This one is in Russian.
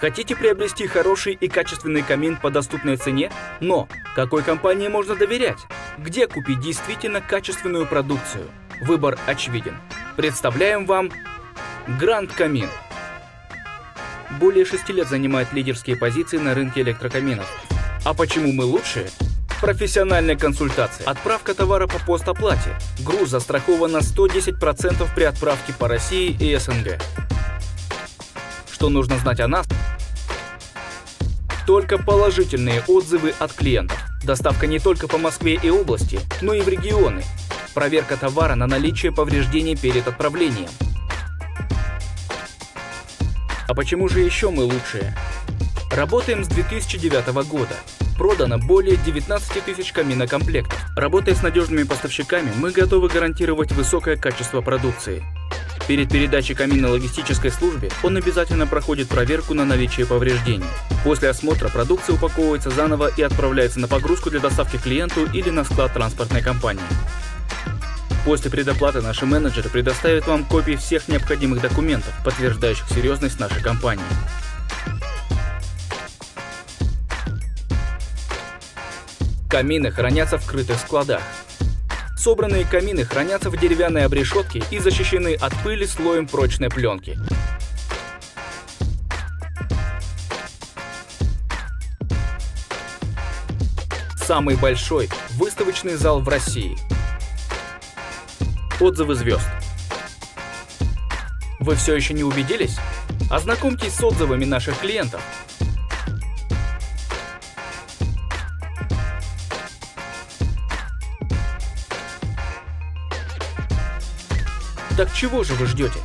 Хотите приобрести хороший и качественный камин по доступной цене? Но какой компании можно доверять? Где купить действительно качественную продукцию? Выбор очевиден. Представляем вам Гранд Камин. Более 6 лет занимает лидерские позиции на рынке электрокаминов. А почему мы лучшие? Профессиональная консультация. Отправка товара по постоплате. Груз застрахован на 110% при отправке по России и СНГ. Что нужно знать о нас? Только положительные отзывы от клиентов. Доставка не только по Москве и области, но и в регионы. Проверка товара на наличие повреждений перед отправлением. А почему же еще мы лучшие? Работаем с 2009 года. Продано более 19 тысяч каминокомплектов. Работая с надежными поставщиками, мы готовы гарантировать высокое качество продукции. Перед передачей камина логистической службе он обязательно проходит проверку на наличие повреждений. После осмотра продукция упаковывается заново и отправляется на погрузку для доставки клиенту или на склад транспортной компании. После предоплаты наши менеджеры предоставят вам копии всех необходимых документов, подтверждающих серьезность нашей компании. Камины хранятся в крытых складах. Собранные камины хранятся в деревянной обрешетке и защищены от пыли слоем прочной пленки. Самый большой выставочный зал в России. Отзывы звезд. Вы все еще не убедились? Ознакомьтесь с отзывами наших клиентов. Так чего же вы ждете?